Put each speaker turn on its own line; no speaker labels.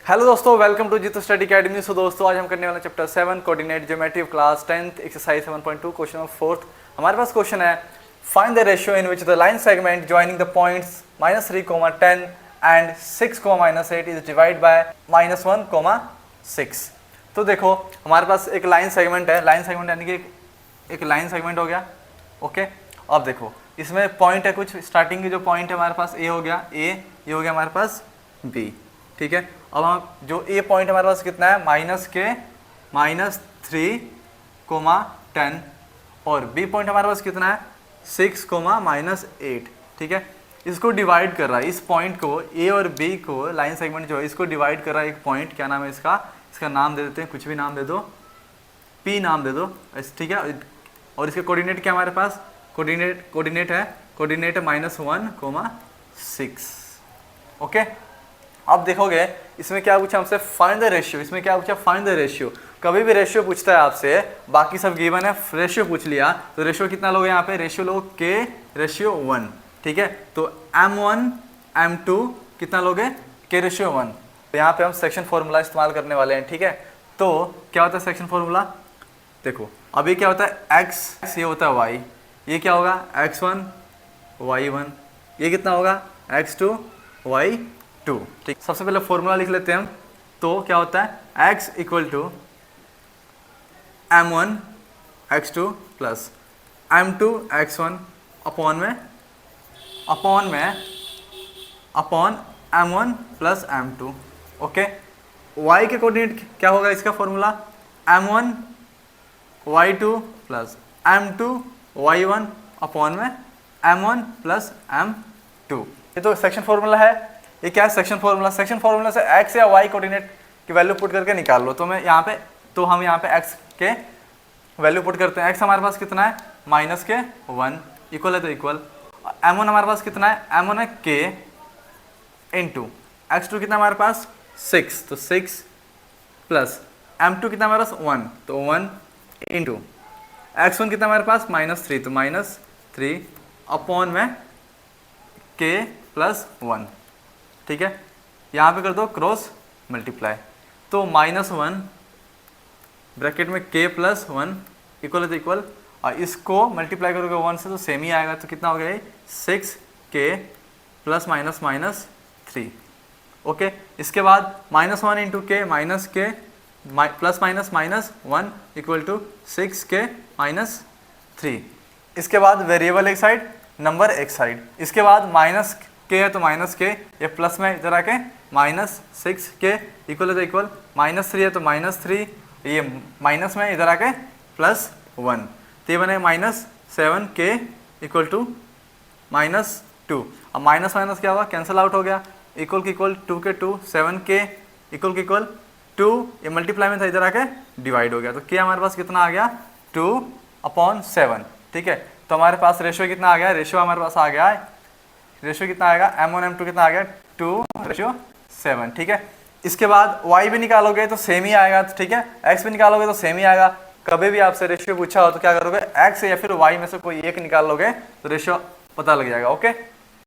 Hello दोस्तों, welcome to जीतो study academy. सो दोस्तों, आज हम करने वाले chapter 7 coordinate geometry of class 10th exercise 7.2 question number 4। हमारे पास क्वेश्चन है, find the ratio in which the line segment joining the points -3, 10 and 6, -8 is divide by -1, 6। तो देखो, हमारे पास एक लाइन सेगमेंट है, लाइन सेगमेंट यानी कि एक लाइन सेगमेंट हो गया। ओके, अब देखो इसमें पॉइंट है कुछ, स्टार्टिंग के जो पॉइंट है हमारे पास ए हो गया, ये हो गया हमारे पास बी। ठीक है, अब हम जो ए पॉइंट हमारे पास कितना है, -3, 10 और बी पॉइंट हमारे पास कितना है 6, -8। ठीक है, इसको डिवाइड कर रहा है, इस पॉइंट को ए और बी को, लाइन सेगमेंट जो है इसको डिवाइड कर रहा है एक पॉइंट। क्या नाम है इसका नाम दे देते हैं, कुछ भी नाम दे दो, पी नाम दे दो। ठीक है, और इसके कोऑर्डिनेट क्या हमारे पास, कोऑर्डिनेट है -1, 6। ओके, अब देखोगे इसमें क्या पूछा हमसे, फाइंड द रेशियो। इसमें क्या पूछा, फाइंड द रेशियो। कभी भी रेशियो पूछता है आपसे, बाकी सब गिवन है, रेशियो पूछ लिया तो रेशियो कितना लोगे यहाँ पे, रेशियो लोग K/1। ठीक है, तो M1 M2 कितना लोगे, K/1। तो यहाँ पे हम सेक्शन फॉर्मूला इस्तेमाल करने वाले हैं। ठीक है, तो क्या होता है सेक्शन फॉर्मूला, देखो अभी क्या होता है x, ये होता है y, ये क्या होगा x1 y1, ये कितना होगा x2 y2। ठीक, सबसे पहले फॉर्मूला लिख लेते हैं हम। तो क्या होता है x = m1 x2 plus m2 x1 upon m1 plus m2। Okay, y के कोऑर्डिनेट क्या होगा, इसका formula m1 y2 plus m2 y1 upon में m1 प्लस m2। ये तो सेक्शन फॉर्मूला है। ये क्या है, सेक्शन फॉर्मूला। सेक्शन फॉर्मूला से x या y कोऑर्डिनेट की वैल्यू पुट करके निकाल लो। तो हम यहाँ पे x के वैल्यू पुट करते हैं। x हमारे पास कितना है -1, इक्वल है तो इक्वल। m1 हमारे पास कितना है, m1 है k इंटू x2 कितना हमारे पास 6, तो 6 प्लस m2 कितना हमारे पास 1, तो 1 इंटू x1 कितना हमारे पास -3, तो -3 अपॉन में k + 1। ठीक है, यहाँ पे कर दो क्रॉस मल्टीप्लाई, तो -1 ब्रैकेट में k + 1 इक्वल है तो इक्वल, और इसको मल्टीप्लाई करोगे 1 से तो सेम ही आएगा। तो कितना हो गया 6k ± -3। ओके, इसके बाद -1 into k -k plus -1 equal to 6k -3। इसके बाद वेरिएबल एक साइड, नंबर एक साइड। इसके बाद -k है तो -k, ये प्लस में इधर आके -6k इक्वल है तो इक्वल, -3 है तो -3, ये माइनस में इधर आके +1, तो ये बने -7k इक्वल टू -2। अब माइनस माइनस क्या हुआ, कैंसिल आउट हो गया, इक्वल की इक्वल 2 के 2, 7k इक्वल की इक्वल 2, ये मल्टीप्लाई में था इधर आके डिवाइड हो गया। तो k हमारे पास कितना आ गया 2/7। ठीक है, तो हमारे पास रेशियो कितना आ गया, रेशियो हमारे पास आ गया, रेशियो कितना आएगा m1 m2 कितना आ गया 2/7। ठीक है, इसके बाद y भी निकालोगे तो सेम ही आएगा। ठीक है, x भी निकालोगे तो सेम ही आएगा। कभी भी आपसे रेशियो पूछा हो तो क्या करोगे, x या फिर y में से कोई एक निकाल लोगे तो रेशियो पता लग जाएगा। ओके।